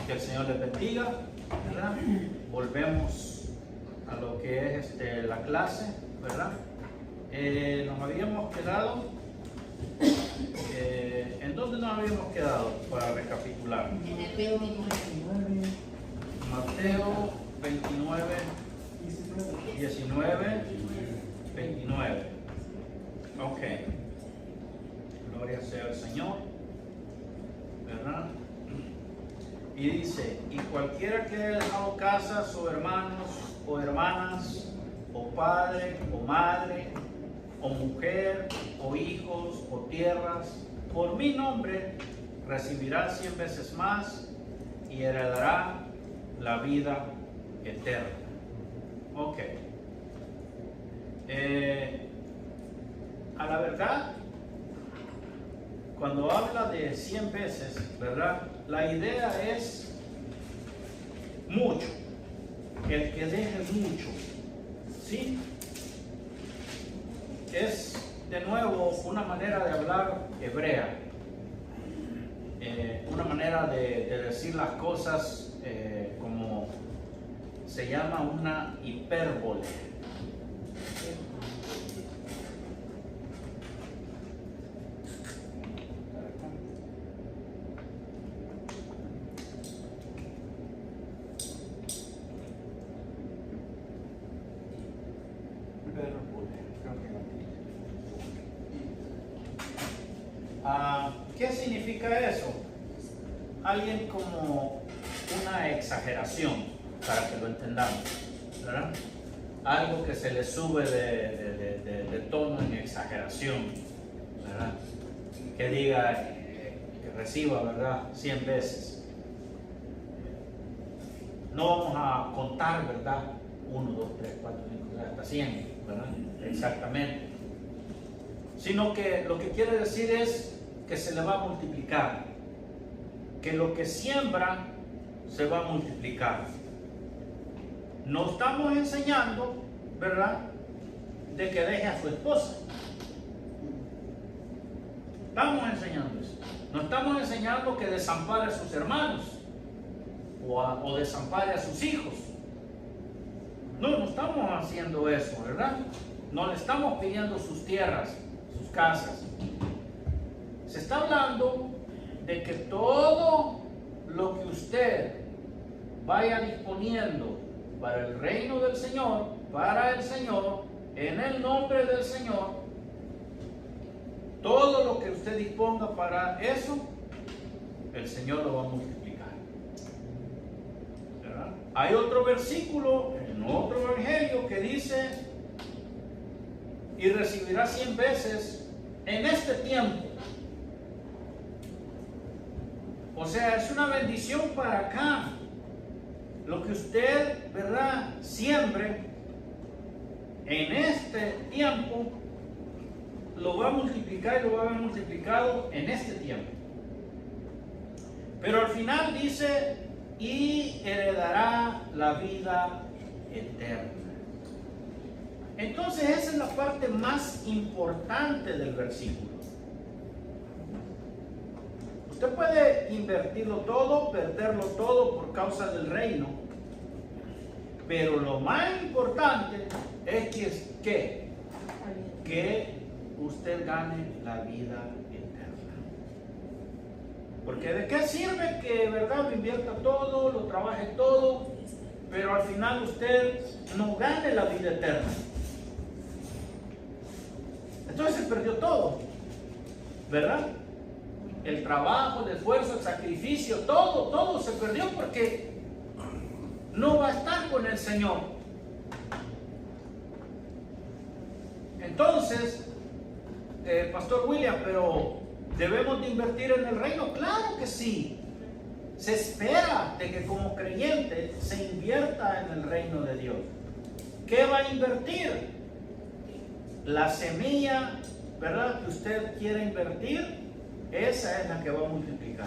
Que el Señor les bendiga, ¿verdad? Volvemos a lo que es la clase, ¿verdad? Nos habíamos quedado, ¿en dónde nos habíamos quedado para recapitular? En Mateo 29. Mateo 29, 19, 29. Ok. Gloria sea al Señor, ¿verdad? Y dice, y cualquiera que haya dejado casas o hermanos o hermanas o padre o madre o mujer o hijos o tierras por mi nombre recibirá 100 veces más y heredará la vida eterna. Ok. A la verdad, cuando habla de 100 veces, ¿verdad? La idea es mucho, el que deje mucho, ¿sí? Es de nuevo una manera de hablar hebrea, una manera de decir las cosas como se llama una hipérbole. ¿Qué significa eso? Alguien como una exageración, para que lo entendamos, ¿verdad? Algo que se le sube de tono en exageración, ¿verdad? Que diga, que reciba, ¿verdad? 100 veces. No vamos a contar, ¿verdad? 1, 2, 3, 4, 5, hasta 100, ¿verdad? Exactamente. Sino que lo que quiere decir es que se le va a multiplicar, que lo que siembra se va a multiplicar. No estamos enseñando, ¿verdad?, de que deje a su esposa. Estamos enseñando eso. No estamos enseñando que desampare a sus hermanos o desampare a sus hijos. No estamos haciendo eso, ¿verdad? No le estamos pidiendo sus tierras, sus casas. Se está hablando de que todo lo que usted vaya disponiendo para el reino del Señor, para el Señor, en el nombre del Señor, todo lo que usted disponga para eso, el Señor lo va a multiplicar. ¿Verdad? Hay otro versículo en otro evangelio que dice, y recibirá 100 veces en este tiempo. O sea, es una bendición para acá. Lo que usted, ¿verdad?, siembre en este tiempo, lo va a multiplicar y lo va a haber multiplicado en este tiempo. Pero al final dice, y heredará la vida eterna. Entonces esa es la parte más importante del versículo. Usted puede invertirlo todo, perderlo todo por causa del reino, pero lo más importante es que usted gane la vida eterna. Porque ¿de qué sirve que, verdad, lo invierta todo, lo trabaje todo, pero al final usted no gane la vida eterna? Entonces se perdió todo, ¿verdad? El trabajo, el esfuerzo, el sacrificio, todo se perdió porque no va a estar con el Señor. Entonces, Pastor William, pero ¿debemos de invertir en el reino? Claro que sí. Se espera de que como creyente se invierta en el reino de Dios. ¿Qué va a invertir? La semilla, ¿verdad?, que usted quiere invertir, esa es la que va a multiplicar.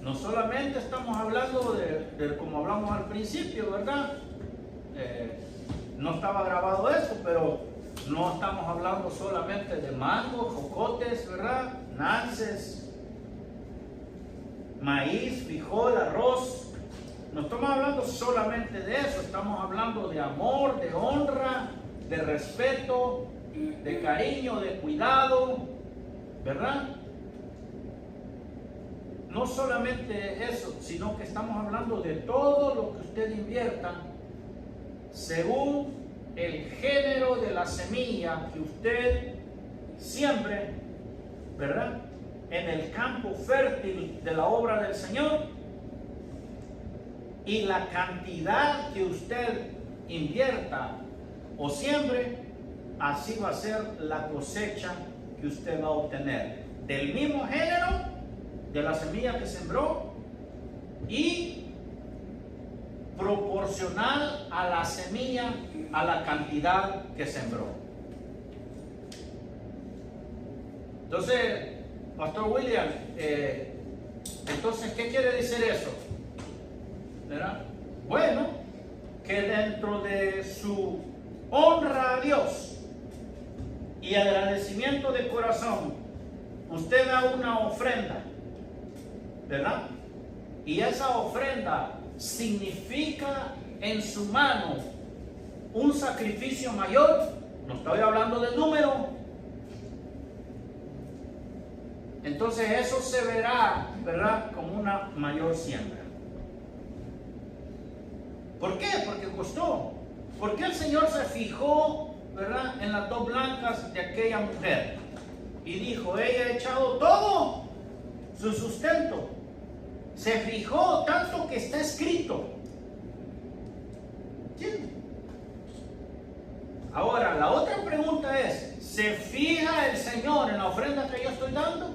No solamente estamos hablando de como hablamos al principio, ¿verdad? No estaba grabado eso, pero no estamos hablando solamente de mangos, jocotes, ¿verdad?, nances, maíz, frijol, arroz. No estamos hablando solamente de eso, estamos hablando de amor, de honra, de respeto, de cariño, de cuidado, ¿verdad? No solamente eso, sino que estamos hablando de todo lo que usted invierta según el género de la semilla que usted siembre, ¿verdad? En el campo fértil de la obra del Señor, y la cantidad que usted invierta o siembre, así va a ser la cosecha que usted va a obtener, del mismo género de la semilla que sembró y proporcional a la semilla, a la cantidad que sembró. Entonces, Pastor William, entonces, ¿qué quiere decir eso? ¿Verdad? Bueno, que dentro de su honra a Dios y agradecimiento de corazón, usted da una ofrenda, ¿verdad? Y esa ofrenda significa en su mano un sacrificio mayor. No estoy hablando de número. Entonces eso se verá, ¿verdad?, como una mayor siembra. ¿Por qué? Porque costó. ¿Por qué el Señor se fijó, ¿verdad?, en las dos blancas de aquella mujer? Y dijo, ella ha echado todo su sustento. Se fijó tanto que está escrito. ¿Sí? Ahora, la otra pregunta es, ¿se fija el Señor en la ofrenda que yo estoy dando?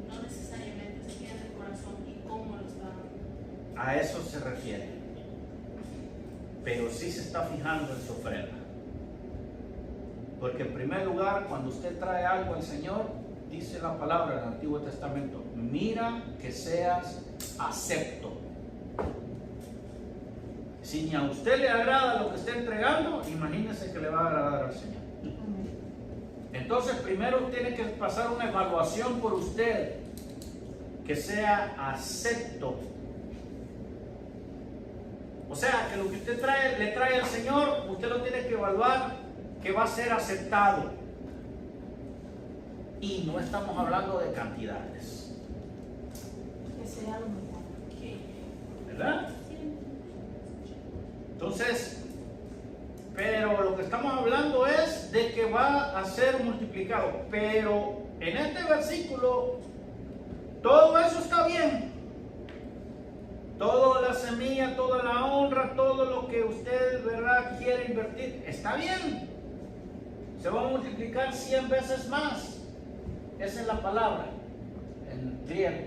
No necesariamente, se fija en el corazón y cómo lo está dando. A eso se refiere. Pero sí se está fijando en su ofrenda. Porque en primer lugar, cuando usted trae algo al Señor, dice la palabra del Antiguo Testamento, mira que seas acepto. Si ni a usted le agrada lo que está entregando, imagínese que le va a agradar al Señor. Entonces primero tiene que pasar una evaluación por usted, que sea acepto. O sea, que lo que usted le trae al Señor, usted lo tiene que evaluar que va a ser aceptado. Y no estamos hablando de cantidades, Que sea lo mejor. ¿verdad? Entonces, pero lo que estamos hablando es de que va a ser multiplicado. Pero en este versículo, todo eso está bien. Toda la semilla, toda la honra, todo lo que usted, ¿verdad?, quiere invertir, está bien. Se va a multiplicar 100 veces más. Esa es la palabra en griego.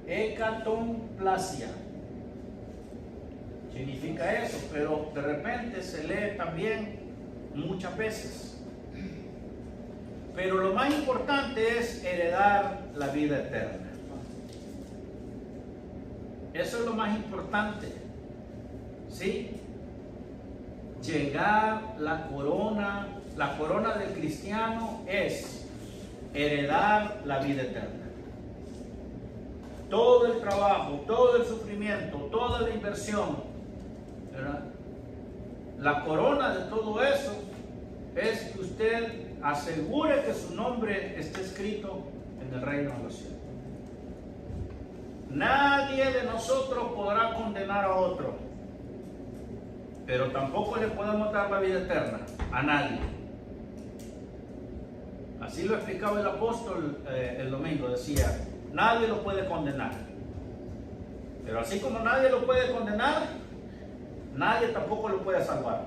Hekatonplasia. Significa eso, pero de repente se lee también muchas veces. Pero lo más importante es heredar la vida eterna. Eso es lo más importante. ¿Sí? Llegar la corona del cristiano es heredar la vida eterna. Todo el trabajo, todo el sufrimiento, toda la inversión, ¿verdad? La corona de todo eso es que usted asegure que su nombre esté escrito en el reino de los cielos. Nadie de nosotros podrá condenar a otro, pero tampoco le podemos dar la vida eterna a nadie. Así lo explicaba el apóstol el domingo, decía, nadie lo puede condenar. Pero así como nadie lo puede condenar, nadie tampoco lo puede salvar.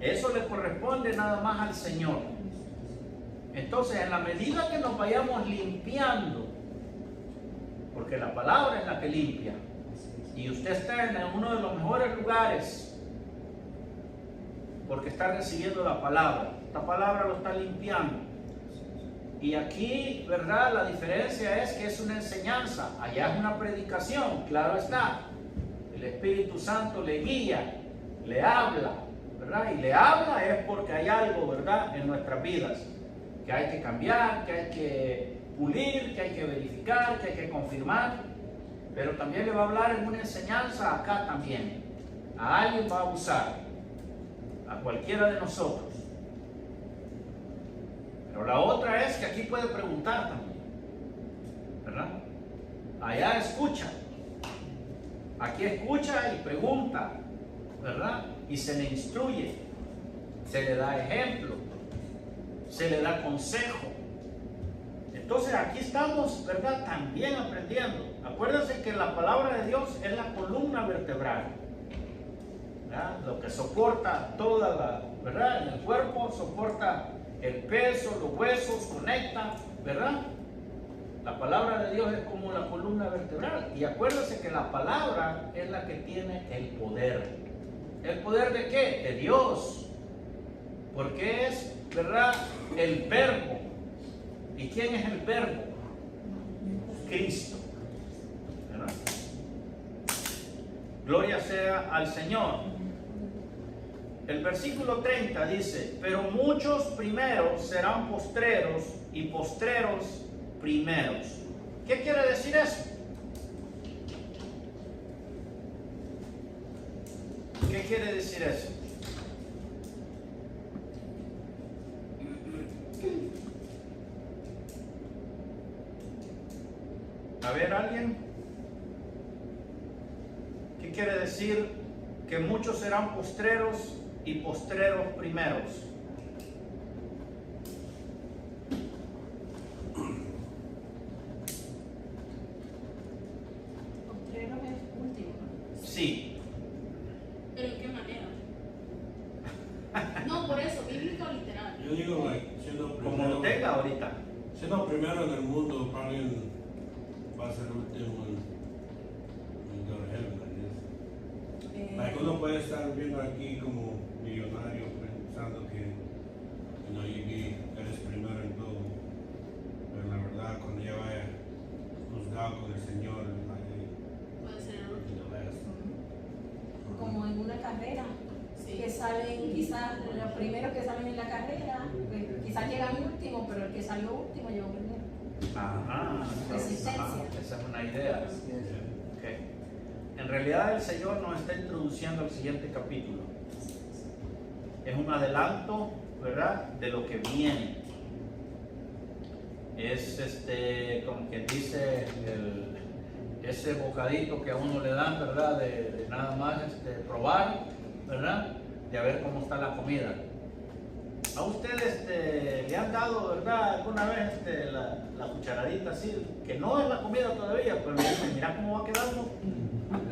Eso le corresponde nada más al Señor. Entonces, en la medida que nos vayamos limpiando, porque la palabra es la que limpia, y usted está en uno de los mejores lugares, porque está recibiendo la palabra. Esta palabra lo está limpiando. Y aquí, ¿verdad?, la diferencia es que es una enseñanza. Allá es una predicación, claro está. El Espíritu Santo le guía, le habla, ¿verdad? Y le habla es porque hay algo, ¿verdad?, en nuestras vidas que hay que cambiar, que hay que pulir, que hay que verificar, que hay que confirmar, pero también le va a hablar en una enseñanza acá también. A alguien va a usar, a cualquiera de nosotros. Pero la otra es que aquí puede preguntar también, ¿verdad? Allá escucha, aquí escucha y pregunta, ¿verdad? Y se le instruye, se le da ejemplo, se le da consejo. Entonces aquí estamos, ¿verdad? También aprendiendo. Acuérdense que la palabra de Dios es la columna vertebral, ¿verdad? Lo que soporta toda la, ¿verdad? En el cuerpo soporta el peso, los huesos, conecta, ¿verdad? La palabra de Dios es como la columna vertebral. Y acuérdense que la palabra es la que tiene el poder. ¿El poder de qué? De Dios. Porque es, ¿verdad? El verbo. ¿Y quién es el verbo? Cristo. ¿Verdad? Gloria sea al Señor. El versículo 30 dice: pero muchos primeros serán postreros y postreros primeros. ¿Qué quiere decir eso? ¿Qué quiere decir eso? A ver, ¿alguien? ¿Qué quiere decir que muchos serán postreros y postreros primeros? Postrero es último. Sí. ¿Pero en qué manera? No, por eso, bíblico o literal. Yo digo, siendo Como primero, lo tenga ahorita. siendo primero en el mundo, alguien va a ser último en go to heaven, I guess. Like, uno puede estar viendo aquí como millonario pensando que eres primero en todo, pero la verdad cuando ya vaya juzgado con el Señor, Puede ser el último. Como en una carrera, Sí. que salen quizás los primeros que salen en la carrera, pues, quizás llegan último, pero el que salió último llegó primero. Ajá. Resistencia. Ajá, esa es una idea. Okay. En realidad el Señor nos está introduciendo al siguiente capítulo. Es un adelanto, ¿verdad?, de lo que viene. Es como quien dice, ese bocadito que a uno le dan, ¿verdad?, de nada más probar, ¿verdad?, de a ver cómo está la comida. A usted le han dado, ¿verdad?, alguna vez la cucharadita así, que no es la comida todavía, pero le dicen, mira cómo va quedando,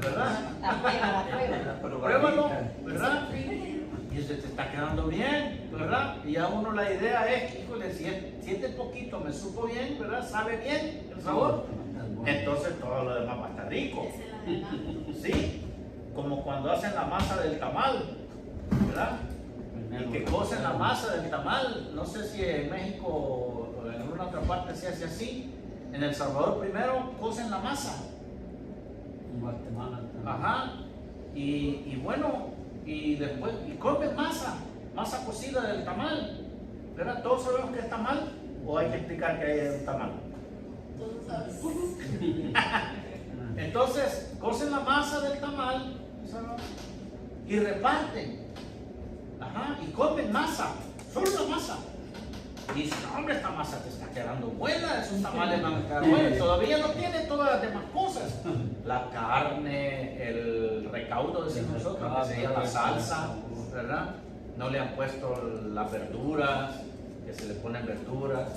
¿verdad? La prueba. Pruébalo, ¿verdad? Y se te está quedando bien, ¿verdad? Y a uno la idea es que, híjole, si este poquito me supo bien, ¿verdad? Sabe bien el sabor, entonces todo lo demás va a estar rico. Es el adelanto. ¿Sí? Como cuando hacen la masa del tamal, ¿verdad? Y que cocen la masa del tamal. No sé si en México o en alguna otra parte se hace así. En El Salvador primero cocen la masa. En Guatemala también. Ajá. Y bueno, y después comen masa cocida del tamal. ¿Verdad? ¿Todos sabemos que es tamal? ¿O hay que explicar que hay un tamal? Todos saben. Entonces, cocen la masa del tamal y reparten. Ajá, y comen masa, solo la masa. Y dicen, hombre, esta masa te está quedando buena, esos tamales van a quedar buenos. Todavía no tiene todas las demás cosas. La carne, el recaudo, decimos nosotros, que sería la salsa, ¿verdad? No le han puesto las verduras, que se le ponen verduras.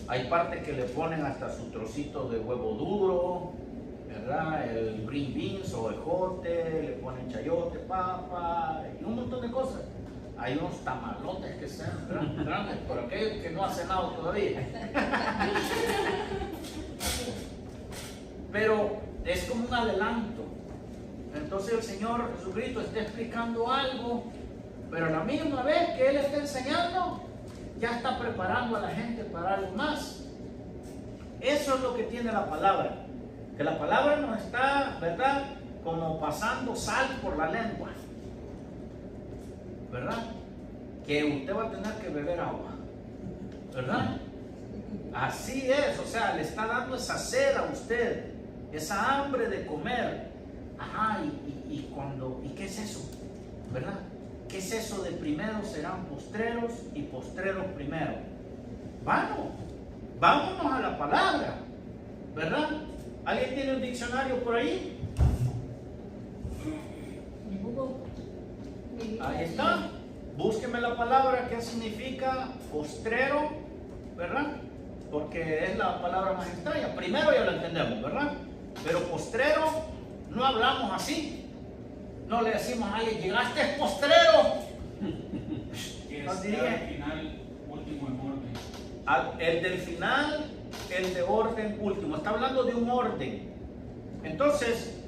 Hay partes que le ponen hasta su trocito de huevo duro, ¿verdad? El green beans o ejote, le ponen chayote, papa y un montón de cosas. Hay unos tamalotes que sean grandes, por aquellos que no han cenado todavía. Pero es como un adelanto. Entonces el Señor Jesucristo está explicando algo, pero a la misma vez que Él está enseñando, ya está preparando a la gente para algo más. Eso es lo que tiene la palabra. Que la palabra nos está, ¿verdad?, como pasando sal por la lengua, ¿verdad? Que usted va a tener que beber agua. ¿verdad? Así es, o sea, le está dando esa sed a usted, esa hambre de comer. Ajá, ¿y qué es eso? ¿Verdad? ¿Qué es eso de primero serán postreros y postreros primero? Vámonos a la palabra, ¿verdad? ¿Alguien tiene un diccionario por ahí? Ahí está. Búsqueme la palabra que significa postrero, ¿verdad? Porque es la palabra más extraña. Primero ya lo entendemos, ¿verdad? Pero postrero no hablamos así. No le decimos a alguien, llegaste postrero. Al final, último en orden. El del final, el de orden último. Está hablando de un orden. Entonces,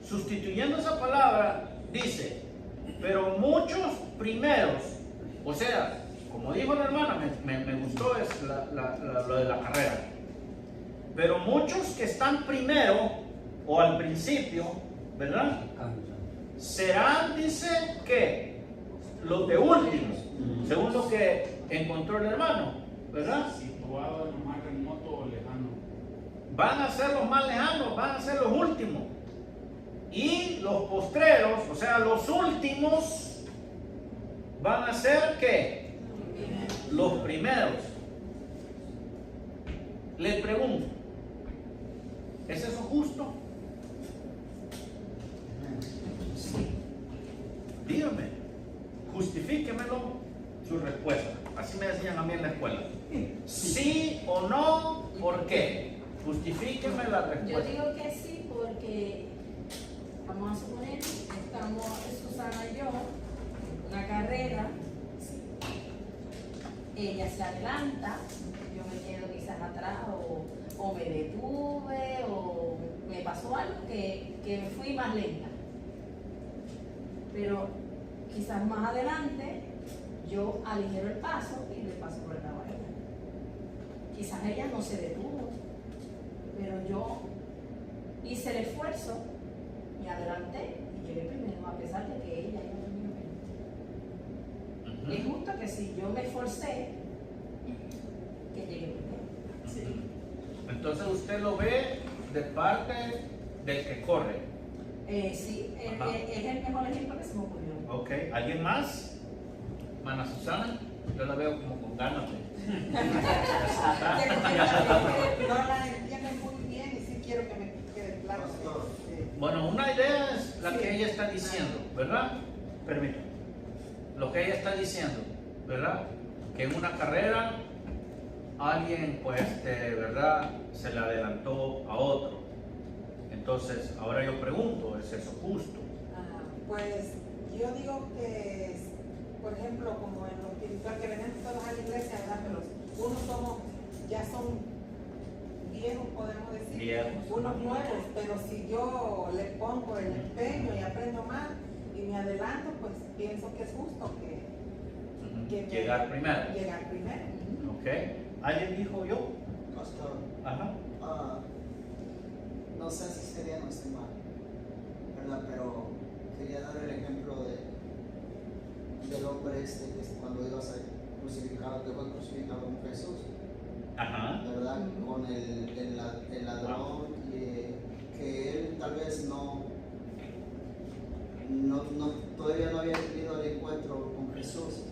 sustituyendo esa palabra, dice, pero muchos primeros, o sea, como dijo la hermana, me gustó es lo de la carrera. Pero muchos que están primero o al principio, ¿verdad? Serán, dice, que los de últimos, según lo que encontró el hermano, ¿verdad? Situado en lo más remoto o lejano. Van a ser los más lejanos, van a ser los últimos. Y los postreros, o sea, los últimos, van a ser ¿qué? Los primeros. Le pregunto, ¿es eso justo? Sí. Dígame, justifíquemelo su respuesta. Así me decían a mí en la escuela. ¿Sí o no? ¿Por qué? Justifíqueme la Yo respuesta. digo que sí porque, vamos a suponer, estamos Susana y yo en una carrera, ella se adelanta, yo me quedo quizás atrás o me detuve o me pasó algo que me fui más lenta. Pero quizás más adelante yo aligero el paso y le paso por el lado a ella. Quizás ella no se detuvo, pero yo hice el esfuerzo, me adelanté y llegué primero, a pesar de que ella iba primero. Es justo que si yo me esforcé, que llegue primero. Sí. Entonces usted lo ve de parte del que corre. Sí, es Ajá. el mejor ejemplo que se me ocurrió. Ok, ¿alguien más? Mana Susana, yo la veo como con ganas de. No la entiendo muy bien y sí quiero que me quede claro. Bueno, una idea es la que ella está diciendo, ¿verdad? Permítame. Lo que ella está diciendo, ¿verdad? Que en una carrera alguien, pues, ¿verdad? Se le adelantó a otro. Entonces, ahora yo pregunto, ¿es eso justo? Pues yo digo que, por ejemplo, como en lo espiritual, que venimos todos a la iglesia, ¿verdad? Pero unos ya son viejos, podemos decir. Viejos. Unos nuevos, pero si yo le pongo el empeño y aprendo más y me adelanto, pues pienso que es justo que Llegar primero. Llegar primero. Ok. ¿Alguien dijo yo? Pastor, Ajá. no sé si sería no esté mal, ¿verdad? Pero quería dar el ejemplo del hombre que cuando iba a ser crucificado, que fue crucificado con Jesús, Ajá. ¿verdad? Con el ladrón, que él tal vez todavía no había tenido el encuentro con Jesús.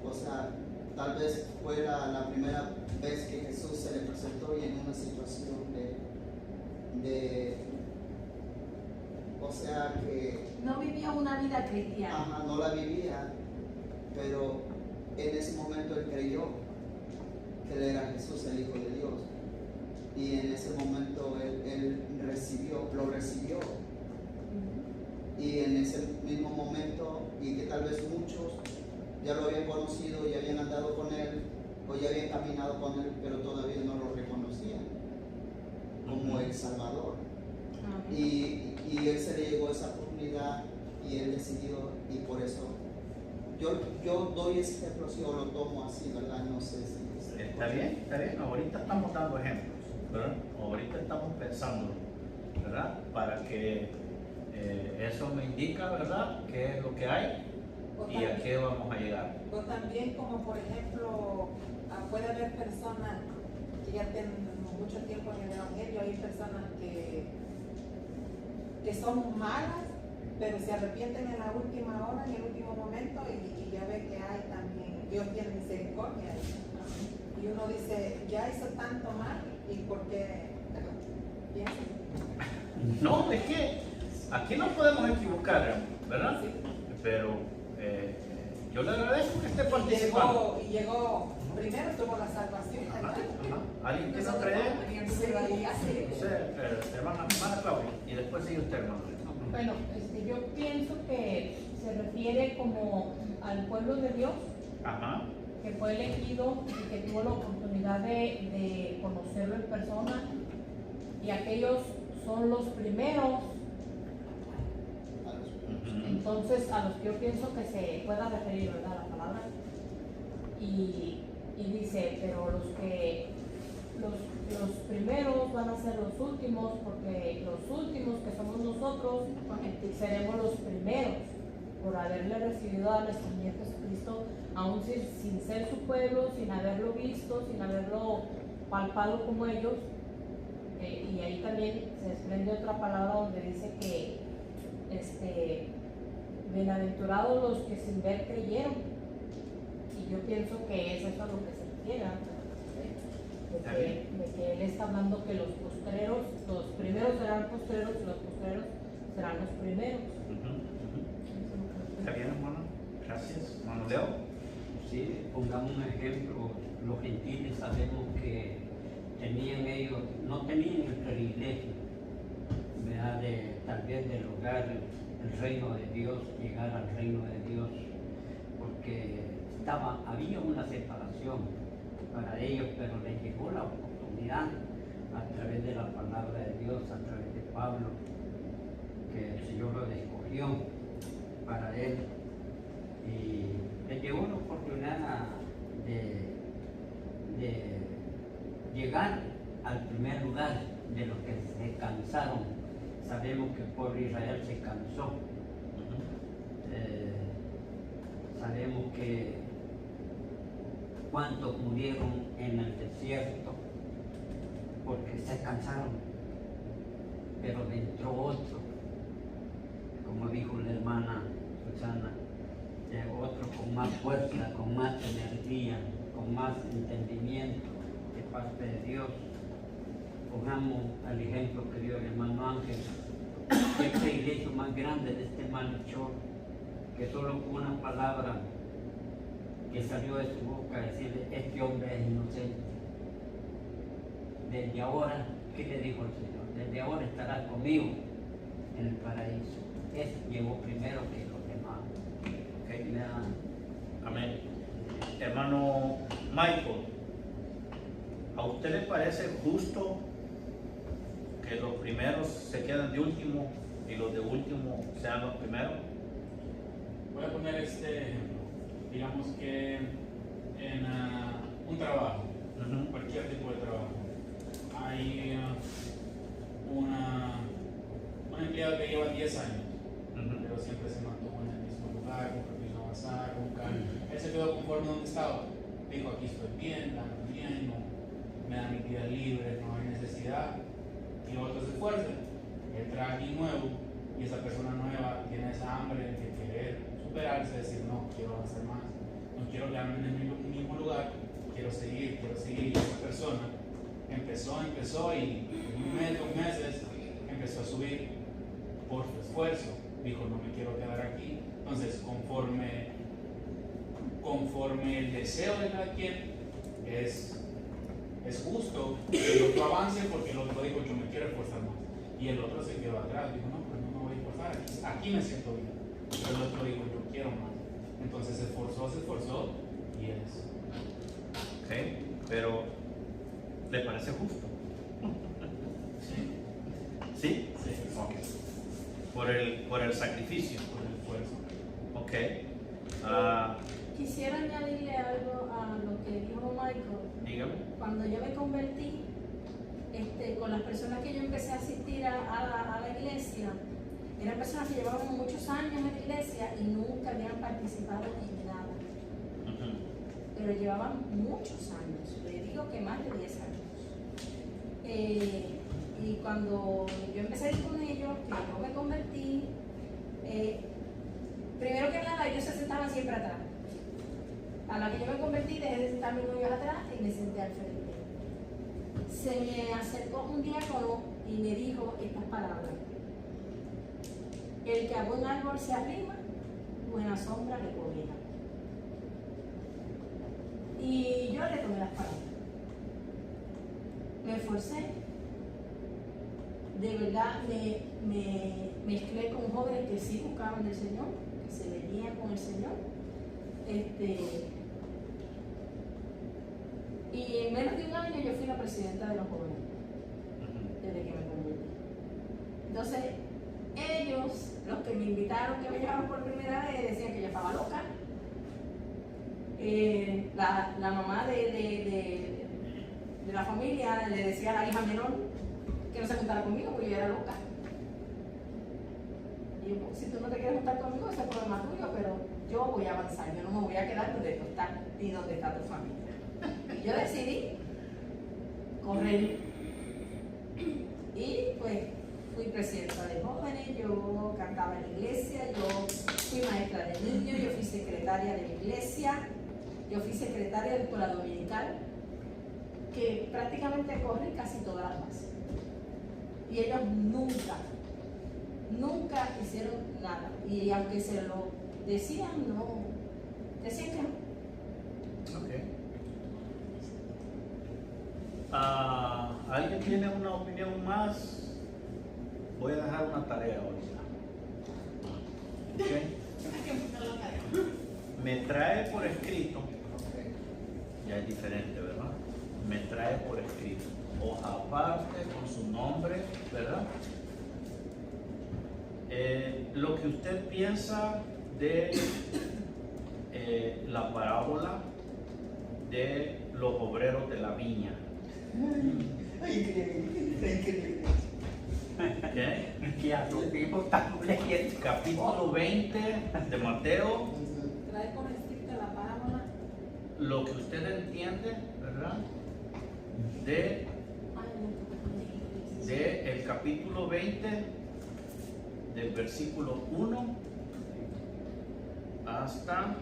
O sea, tal vez fue la primera vez que Jesús se le presentó y en una situación o sea que No vivía una vida cristiana. no la vivía, pero en ese momento él creyó que él era Jesús, el Hijo de Dios, y en ese momento él lo recibió, y en ese mismo momento, y que tal vez muchos ya lo habían conocido y habían andado con él o ya habían caminado con él, pero todavía no lo reconocían como el Salvador. Y él se le llegó esa oportunidad y él decidió, y por eso yo doy ese ejemplo así o lo tomo así, ¿verdad? No sé si Está bien, está bien. Ahorita estamos dando ejemplos, ¿verdad? Ahorita estamos pensando, ¿verdad? Para que eso me indica, ¿verdad? ¿Qué es lo que hay y a qué vamos a llegar? O también como por ejemplo tres personas que ya tienen mucho tiempo en el Evangelio, hay personas que son malas, pero se arrepienten en la última hora, en el último momento, y ya ve que hay también, Dios tiene misericordia. Y uno dice, ya hizo tanto mal, ¿y por qué piensa? No, es que aquí no podemos equivocar, ¿verdad? Sí. Pero yo le agradezco que esté participando. Y llegó, primero tuvo la salvación. Ajá, ajá. ¿Alguien quiere creer? Hermana Claudia, y después sigue usted, hermano. Bueno, yo pienso que se refiere como al pueblo de Dios, Ajá. que fue elegido y que tuvo la oportunidad de conocerlo en persona, y aquellos son los primeros. Entonces, a los que yo pienso que se pueda referir, ¿verdad?, la palabra. Y dice, pero los primeros van a ser los últimos, porque los últimos, que somos nosotros, seremos los primeros por haberle recibido a nuestro Señor Jesucristo, aún sin ser su pueblo, sin haberlo visto, sin haberlo palpado como ellos. Y ahí también se desprende otra palabra donde dice que bienaventurados los que sin ver creyeron. Y yo pienso que es eso a lo que se refiere, de que él está hablando que los primeros serán postreros y los postreros serán los primeros. ¿Está bien, hermano? Gracias. Hermano Leo. Sí, pongamos un ejemplo. Los gentiles sabemos que no tenían nuestra iglesia, ¿verdad? Tal vez de lograr el reino de Dios, llegar al reino de Dios, porque había una separación para ellos, pero les llegó la oportunidad a través de la palabra de Dios, a través de Pablo, que el Señor lo escogió para él, y les llegó la oportunidad de llegar al primer lugar de los que se cansaron. Sabemos que el pueblo de Israel se cansó. Sabemos que cuántos murieron en el desierto porque se cansaron, pero entró otro, como dijo la hermana Susana, otro con más fuerza, con más energía, con más entendimiento de parte de Dios. Pongamos al ejemplo que dio el hermano Ángel, esta iglesia más grande de este malhechor, que solo con una palabra que salió de su boca decirle, este hombre es inocente. Desde ahora, ¿qué le dijo el Señor? Desde ahora estarás conmigo en el paraíso. Él llegó primero que los demás. Okay. Amén. Hermano Michael, ¿a usted le parece justo que los primeros se queden de último y los de último sean los primeros? Voy a poner este ejemplo. Digamos que en un trabajo, cualquier tipo de trabajo, hay una empleada que lleva 10 años, pero siempre se mantuvo en el mismo lugar, con permiso avanzar, con calma. Él se quedó conforme donde estaba. Dijo, aquí estoy bien, gano bien, no, me dan mi vida libre, no hay necesidad. Y otros se esfuerzan. Entra alguien nuevo y esa persona nueva tiene esa hambre de querer superarse, decir, no, quiero avanzar más, no quiero quedarme en el mismo lugar, quiero seguir. Y esa persona empezó y en un mes, 2 meses, empezó a subir por su esfuerzo. Dijo, no me quiero quedar aquí. Entonces, conforme el deseo de cada quien es justo que el otro avance, porque el otro dijo, yo me quiero esforzar más. Y el otro se quedó atrás, dijo, no, pues no me voy a esforzar, aquí me siento bien. Pero el otro dijo, yo quiero más. Entonces se esforzó y es. Okay. Pero, ¿le parece justo? Sí. ¿Sí? Sí. Okay. Por el sacrificio. Por el esfuerzo. Ok. Quisiera añadirle algo a lo que dijo Michael. Dígame. Cuando yo me convertí, con las personas que yo empecé a asistir a la iglesia, eran personas que llevaban muchos años en la iglesia y nunca habían participado en nada. pero llevaban muchos años, le digo que más de 10 años. Y cuando yo empecé a ir con ellos, que yo me convertí, primero que nada ellos se sentaban siempre atrás. A la que yo me convertí dejé de sentarme con ellos atrás y me senté al frente. Se me acercó un diácono y me dijo estas palabras: el que a buen árbol se arrima, buena sombra le cobija. Y yo le tomé las palabras. Me esforcé. De verdad me mezclé con jóvenes que sí buscaban del Señor, que se venían con el Señor. Y en menos de un año yo fui la presidenta de los jóvenes, desde que me convertí. Entonces, ellos, los que me invitaron, que me llevaron por primera vez, decían que yo estaba loca. La mamá de la familia le decía a la hija menor que no se juntara conmigo porque yo era loca. Y yo, si tú no te quieres juntar conmigo, ese es problema tuyo, pero yo voy a avanzar, yo no me voy a quedar donde tú estás ni donde está tu familia. Y yo decidí correr. Y pues fui presidenta de jóvenes, yo cantaba en la iglesia, yo fui maestra de niños, yo fui secretaria de la iglesia, yo fui secretaria de escuela dominical, que prácticamente corrí casi todas las bases. Y ellos nunca hicieron nada. Y aunque se lo decían, no, decían que no. Ok. ¿Alguien tiene una opinión más? Voy a dejar una tarea ahorita. Okay. Me trae por escrito, ya es diferente, ¿verdad? Me trae por escrito, hoja aparte, con su nombre, ¿verdad? Lo que usted piensa de la parábola de los obreros de la viña. Increíble. ¿Qué? Que a tu tipo estamos leyendo. Capítulo 20 de Mateo. Trae por escrito la parábola. Lo que usted entiende, ¿verdad? De el capítulo 20, del versículo 1 hasta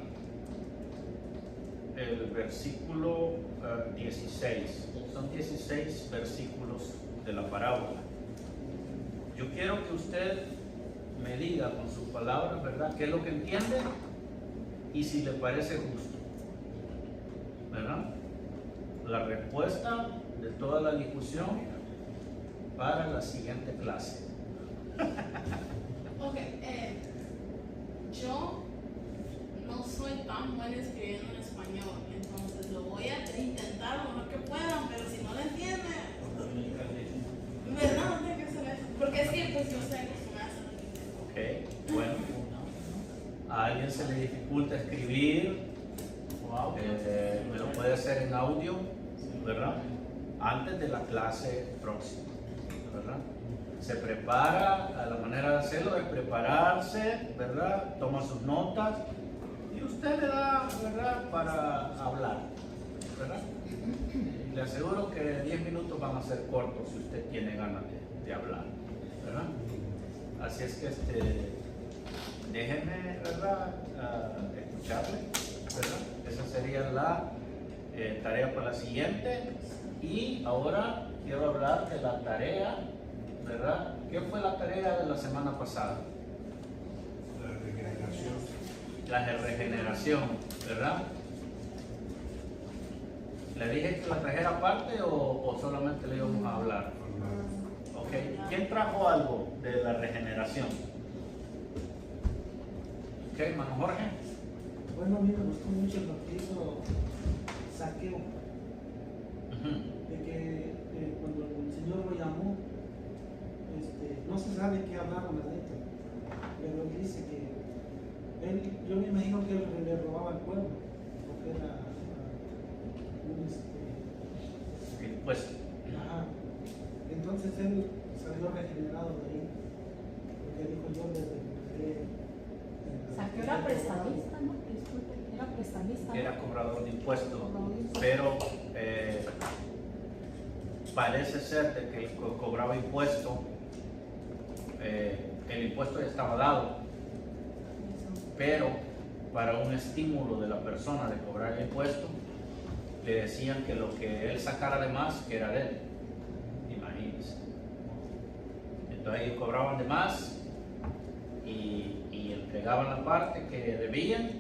el versículo 16. Son 16 versículos de la parábola. Yo quiero que usted me diga con sus palabras, ¿verdad?, qué es lo que entiende y si le parece justo, ¿verdad? La respuesta de toda la discusión para la siguiente clase. Ok, yo no soy tan buena escribiendo en español, entonces lo voy a intentar lo mejor que pueda, pero si no lo entiende, ¿verdad? No tiene que ser eso. Porque es que pues yo sé que se me hace. Ok, bueno. ¿A alguien se le dificulta escribir? Me lo puede hacer en audio, ¿verdad? Antes de la clase próxima, ¿verdad? Se prepara, la manera de hacerlo es prepararse, ¿verdad? Toma sus notas y usted le da, ¿verdad?, para hablar, ¿verdad? Y le aseguro que 10 minutos van a ser cortos si usted tiene ganas de hablar, ¿verdad? Así es que déjenme, ¿verdad?, escucharle, ¿verdad? Esa sería la tarea para la siguiente. Y ahora quiero hablar de la tarea, ¿verdad? ¿Qué fue la tarea de la semana pasada? La regeneración. La de regeneración, ¿verdad? ¿Le dije que la trajera aparte o solamente le íbamos a hablar? Ok, ¿quién trajo algo de la regeneración? Ok, hermano Jorge. Bueno, a mí me gustó mucho lo que hizo Saqueo, de que cuando el Señor lo llamó, no se sabe qué hablaron adentro, pero él dice que yo me imagino que él le robaba al pueblo, porque era un Pues, ajá. Entonces él salió regenerado de ahí, porque dijo yo desde que Saqueo era prestamista, ¿no? Disculpe. Era prestamista. Era cobrador de impuestos, pero parece ser de que cobraba impuestos, el impuesto ya estaba dado, pero para un estímulo de la persona de cobrar el impuesto, le decían que lo que él sacara de más, que era de él. Imagínense. Entonces ellos cobraban de más y entregaban la parte que debían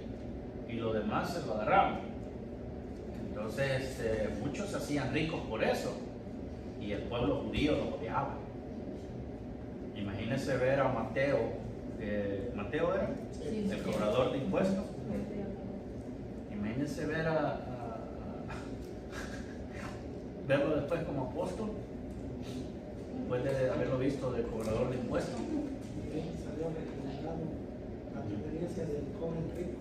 y lo demás se lo agarraban. Entonces muchos se hacían ricos por eso y el pueblo judío lo odiaba. Imagínense ver a Mateo, ¿Mateo era? Sí, El cobrador de impuestos. Imagínense ver verlo después como apóstol, después de haberlo visto de cobrador de impuestos. Salió recomendado la experiencia del joven rico.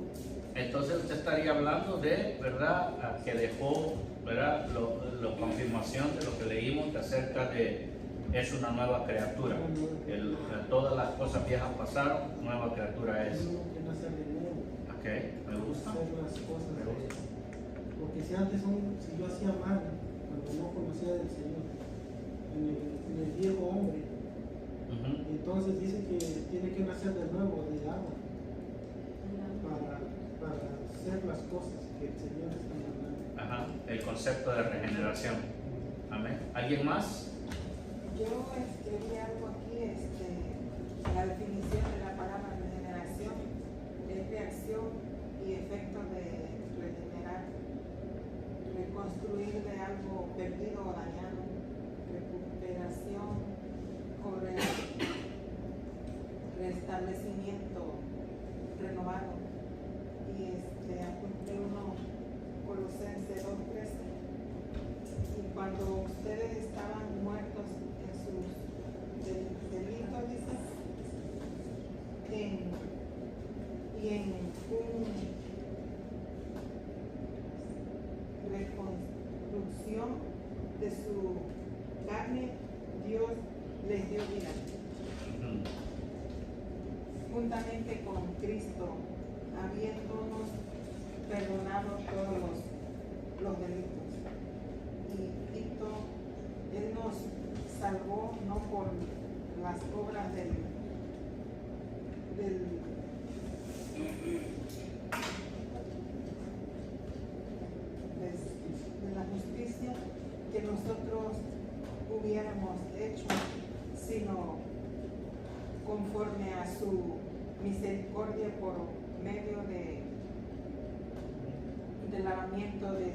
Entonces usted estaría hablando de, ¿verdad?, que dejó, ¿verdad?, la confirmación de lo que leímos acerca de es una nueva criatura. Todas las cosas viejas pasaron, nueva criatura es. Ok, me gusta. Hacer las cosas. Me gusta. Porque si antes si yo hacía mal, cuando no conocía del Señor, en el viejo hombre, entonces dice que tiene que nacer de nuevo de agua para hacer las cosas que el Señor está mandando. Ajá, el concepto de regeneración. Amén. ¿Alguien más? Yo escribí algo aquí, la definición de la palabra regeneración es reacción y efecto de regenerar, reconstruir de algo perdido o dañado, recuperación o restablecimiento renovado. Y apunté uno, Colosenses 2:13. Y cuando ustedes estaban muertos en sus delitos, dice, y en reconstrucción de su carne, Dios les dio vida. Juntamente con Cristo, habiéndonos perdonado todos los delitos. Y Cristo, Él nos salvó no por las obras de la justicia que nosotros hubiéramos hecho, sino conforme a su misericordia por medio del lavamiento de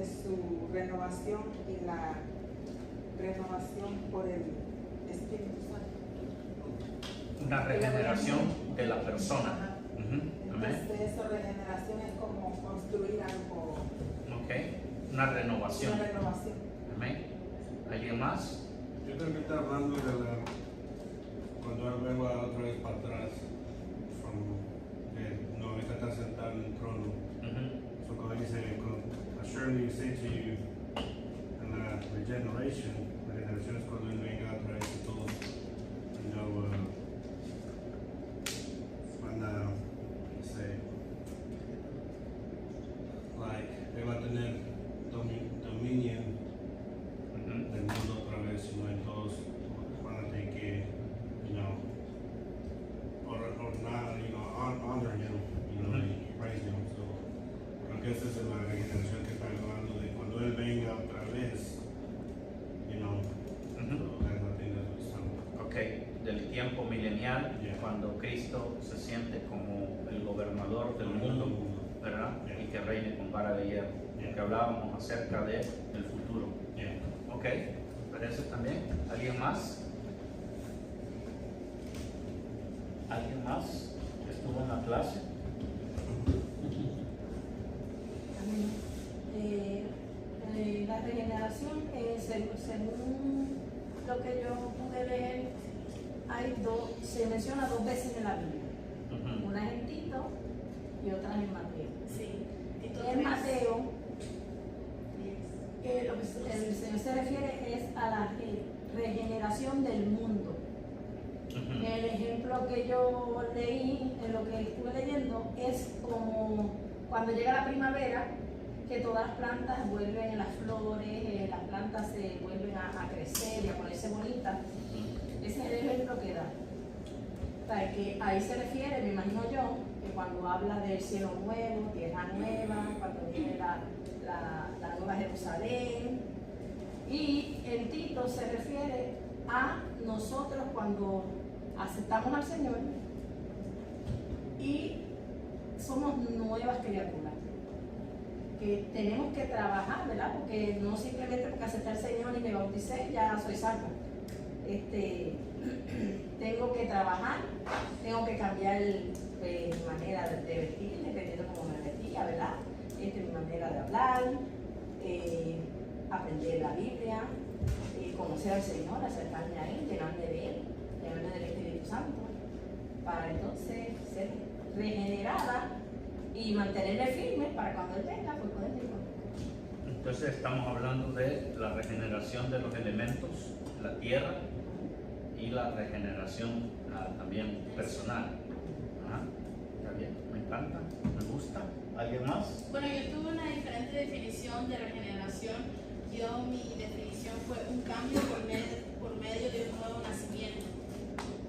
su renovación y la renovación por el Espíritu Santo. Una regeneración de la persona. Ajá. Amén. Entonces, eso, regeneración es como construir algo. Ok, una renovación. Una renovación. Amén. ¿Alguien más? Yo creo que está hablando de cuando él venga otra vez para atrás, no está sentado en el trono. So cuando dice, surely say to you, en la regeneración es cuando él venga otra vez y todos, van a, él va a tener dominio del mundo otra vez, y todos van a tener que, honor him, y praise him. So, creo que esa es la regeneración que está hablando de cuando él venga otra vez, Ok, del tiempo milenial, Yeah. cuando Cristo se siente como el gobernador del mundo, ¿verdad? Yeah. Y que reine con vara de hierro. Yeah. Que hablábamos acerca del futuro. Yeah. Ok, ¿parece también? ¿Alguien más? ¿Alguien más estuvo en la clase? La regeneración, según lo que yo pude leer, se menciona dos veces en la Biblia. Una en Tito y otra en Mateo. Sí. En Mateo, lo que el Señor se refiere es a la regeneración del mundo. El ejemplo que yo leí, en lo que estuve leyendo, es como cuando llega la primavera, que todas las plantas vuelven las flores, las plantas se vuelven a crecer y a ponerse bonitas. Ese es el ejemplo que da. O sea, que ahí se refiere, me imagino yo, que cuando habla del cielo nuevo, tierra nueva, cuando viene la nueva Jerusalén. Y en Tito se refiere a nosotros cuando aceptamos al Señor y somos nuevas criaturas. Que tenemos que trabajar, ¿verdad? Porque no simplemente porque acepté al Señor y me bauticé, ya soy salva. Tengo que trabajar, tengo que cambiar mi manera de vestir, dependiendo de cómo me vestía, ¿verdad? Mi manera de hablar, aprender la Biblia, conocer al Señor, acercarme a Él, llenarme de Él, llenarme del Espíritu Santo, para entonces ser regenerada y mantenerme firme para cuando Él venga, pues poder vivir. Entonces estamos hablando de la regeneración de los elementos, la tierra, y la regeneración también personal. Está bien, me encanta, me gusta. ¿Alguien más? Bueno, yo tuve una diferente definición de regeneración. Mi definición fue un cambio por medio de un nuevo nacimiento.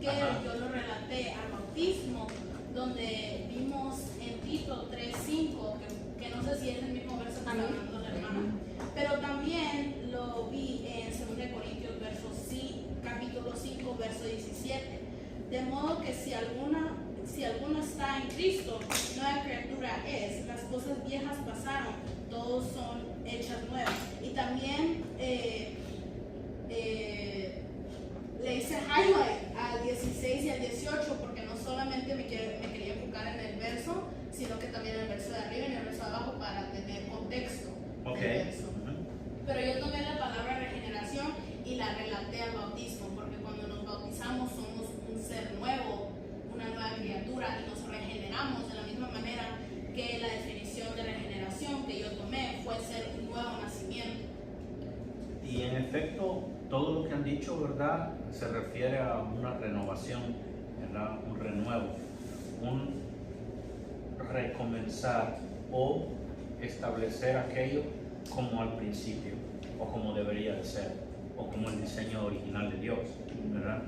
Que yo lo relaté al bautismo, donde vimos en Tito 3:5, que no sé si es el mismo verso que está hablando la hermana, pero también lo vi en 2 Corintios capítulo 5, verso 17. De modo que si alguno está en Cristo, nueva criatura es, las cosas viejas pasaron, todos son hechas nuevas. Y también le hice highlight al 16 y al 18 porque no solamente me quería enfocar en el verso, sino que también en el verso de arriba y en el verso de abajo para tener contexto del verso. Pero yo tomé la palabra regeneración y la relaté al bautismo, porque cuando nos bautizamos somos un ser nuevo, una nueva criatura, y nos regeneramos de la misma manera que la definición de regeneración que yo tomé fue ser un nuevo nacimiento. Y en efecto, todo lo que han dicho, ¿verdad?, se refiere a una renovación, ¿verdad?, un renuevo, un recomenzar o establecer aquello como al principio, o como debería de ser, o como el diseño original de Dios, ¿verdad?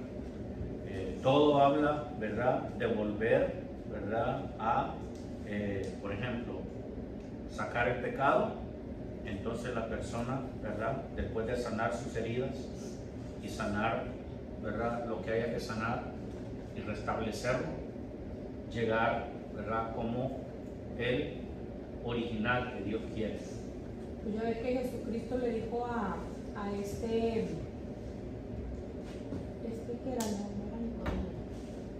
Todo habla, ¿verdad?, de volver, ¿verdad?, a, por ejemplo, sacar el pecado. Entonces la persona, ¿verdad?, después de sanar sus heridas y sanar, ¿verdad?, lo que haya que sanar y restablecerlo, llegar, ¿verdad?, como el original que Dios quiere. Pues ya ves que Jesucristo le dijo a este que era,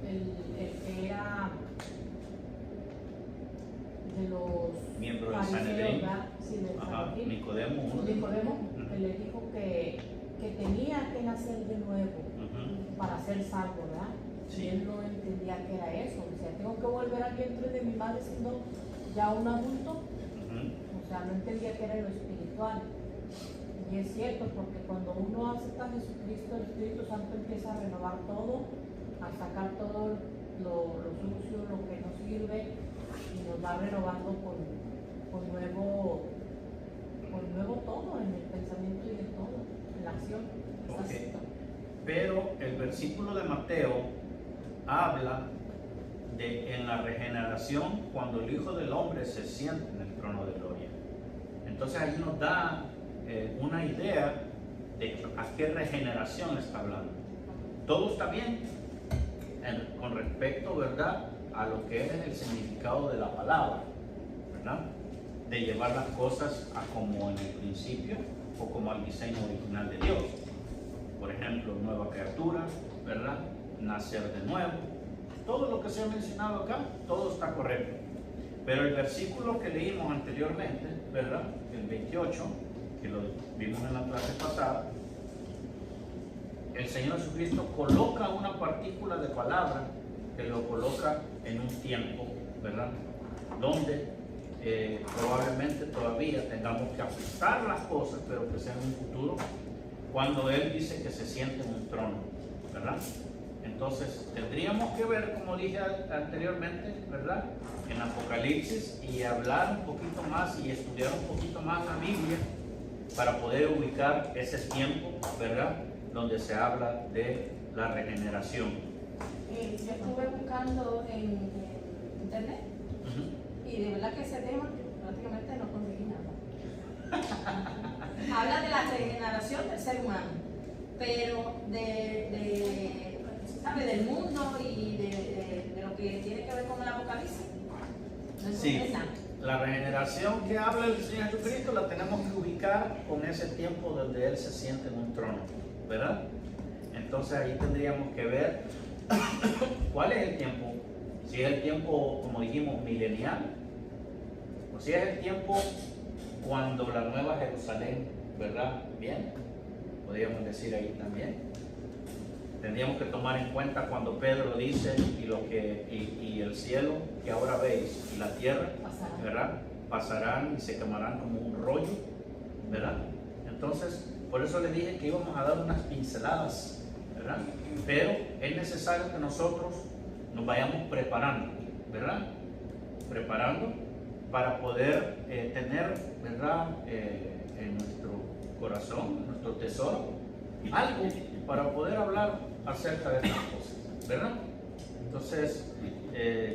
el que era de los miembro del Sanedrín, Nicodemo, él le dijo que tenía que nacer de nuevo para ser salvo, ¿verdad? Sí. Y él no entendía que era eso, o sea, tengo que volver al vientre de mi madre siendo ya un adulto, o sea, no entendía que era lo espiritual. Y es cierto, porque cuando uno acepta a Jesucristo, el Espíritu Santo empieza a renovar todo, a sacar todo lo sucio, lo que no sirve, y nos va renovando con nuevo todo, en el pensamiento y en todo, en la acción. Okay. Pero el versículo de Mateo habla de en la regeneración cuando el Hijo del Hombre se siente en el trono de gloria. Entonces ahí nos da una idea de a qué regeneración está hablando. Todo está bien con respecto, ¿verdad?, a lo que es el significado de la palabra, ¿verdad?, de llevar las cosas a como en el principio o como al diseño original de Dios. Por ejemplo, nueva criatura, ¿verdad?, nacer de nuevo. Todo lo que se ha mencionado acá, todo está correcto. Pero el versículo que leímos anteriormente, ¿verdad?, el 28, que lo vimos en la clase pasada, el Señor Jesucristo coloca una partícula de palabra que lo coloca en un tiempo, ¿verdad?, donde probablemente todavía tengamos que ajustar las cosas, pero que sea en un futuro, cuando Él dice que se siente en un trono, ¿verdad? Entonces tendríamos que ver, como dije anteriormente, ¿verdad? En Apocalipsis y hablar un poquito más y estudiar un poquito más la Biblia para poder ubicar ese tiempo, ¿verdad? Donde se habla de la regeneración. Yo estuve buscando en internet y de verdad que ese tema prácticamente no conseguí nada. Habla de la regeneración del ser humano, pero ¿sabe? Del mundo y de lo que tiene que ver con el Apocalipsis. No Sí, la regeneración que habla el Señor Jesucristo la tenemos que ubicar con ese tiempo donde Él se siente en un trono, ¿verdad? Entonces ahí tendríamos que ver cuál es el tiempo. Si es el tiempo, como dijimos, milenial, o si es el tiempo cuando la Nueva Jerusalén, ¿verdad? Bien, podríamos decir ahí también. Tendríamos que tomar en cuenta cuando Pedro dice y el cielo que ahora veis y la tierra, ¿verdad? Pasarán y se quemarán como un rollo, ¿verdad? Entonces, por eso le dije que íbamos a dar unas pinceladas, ¿verdad? Pero es necesario que nosotros nos vayamos preparando, ¿verdad? Preparando para poder tener, ¿verdad? En nuestro corazón, en nuestro tesoro, algo para poder hablar acerca de estas cosas, ¿verdad? Entonces,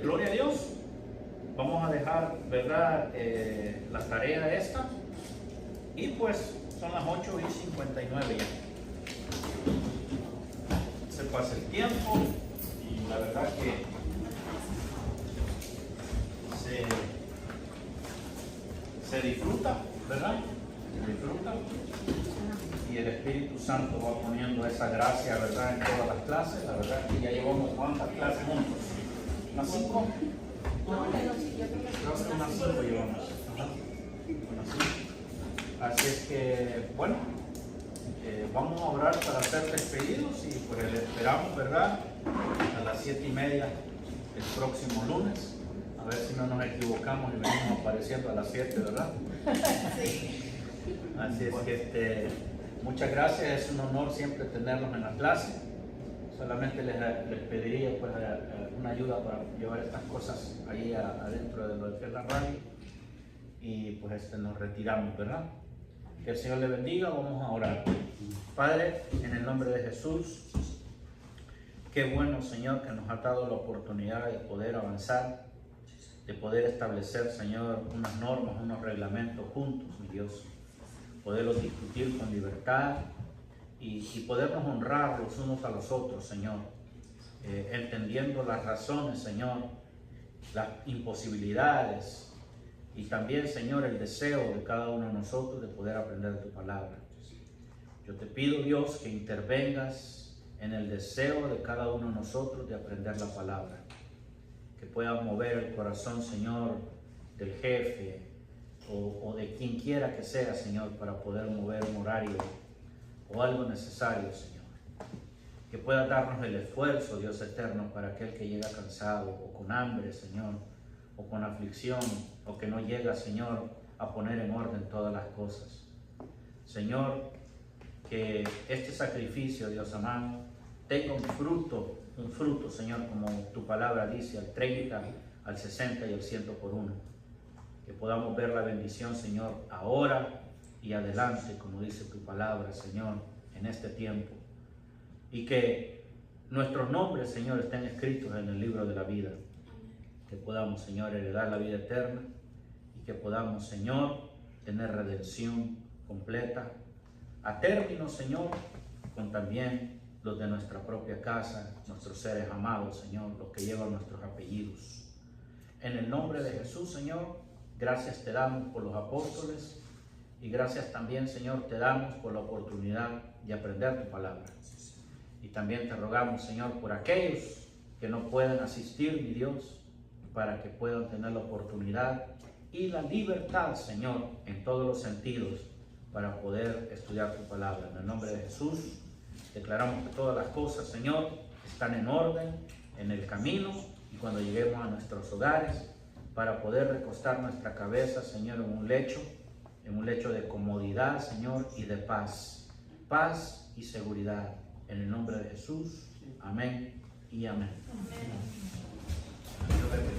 gloria a Dios. Vamos a dejar, ¿verdad? La tarea esta. Y pues son las 8:59 ya. Se pasa el tiempo y la verdad que se disfruta, ¿verdad? Se disfruta. Y el Espíritu Santo va poniendo esa gracia, ¿verdad? En todas las clases. La verdad que ya llevamos cuántas clases juntos. ¿Unas 5? No, pero sí, yo creo que Unas 5 llevamos. Ajá. Unas 5. Así es que, bueno, vamos a orar para ser despedidos y pues le esperamos, ¿verdad? A las 7:30 el próximo lunes. A ver si no nos equivocamos y venimos apareciendo a las 7, ¿verdad? Sí. Así es que muchas gracias, es un honor siempre tenerlos en la clase. Solamente les pediría pues una ayuda para llevar estas cosas ahí adentro de lo que es la radio y pues nos retiramos, ¿verdad? Que el Señor le bendiga. Vamos a orar. Padre, en el nombre de Jesús, qué bueno, Señor, que nos ha dado la oportunidad de poder avanzar, de poder establecer, Señor, unas normas, unos reglamentos juntos, mi Dios, poderlos discutir con libertad y podernos honrar los unos a los otros, Señor, entendiendo las razones, Señor, las imposibilidades y también, Señor, el deseo de cada uno de nosotros de poder aprender tu palabra. Yo te pido, Dios, que intervengas en el deseo de cada uno de nosotros de aprender la palabra, que pueda mover el corazón, Señor, del jefe o de quien quiera que sea, Señor, para poder mover un horario o algo necesario, Señor. Que pueda darnos el esfuerzo, Dios eterno, para aquel que llega cansado o con hambre, Señor, o con aflicción, o que no llega, Señor, a poner en orden todas las cosas. Señor, que este sacrificio, Dios amado, tenga un fruto, Señor, como tu palabra dice, al 30, al 60 y al 100 por uno. Que podamos ver la bendición, Señor, ahora y adelante, como dice tu palabra, Señor, en este tiempo. Y que nuestros nombres, Señor, estén escritos en el libro de la vida. Que podamos, Señor, heredar la vida eterna y que podamos, Señor, tener redención completa. A término, Señor, con también los de nuestra propia casa, nuestros seres amados, Señor, los que llevan nuestros apellidos. En el nombre de Jesús, Señor, gracias te damos por los apóstoles y gracias también, Señor, te damos por la oportunidad de aprender tu palabra. Y también te rogamos, Señor, por aquellos que no pueden asistir, mi Dios, para que puedan tener la oportunidad y la libertad, Señor, en todos los sentidos, para poder estudiar tu palabra. En el nombre de Jesús, declaramos que todas las cosas, Señor, están en orden, en el camino, y cuando lleguemos a nuestros hogares, para poder recostar nuestra cabeza, Señor, en un lecho de comodidad, Señor, y de paz y seguridad. En el nombre de Jesús, amén y amén. Amén. Yo repetí.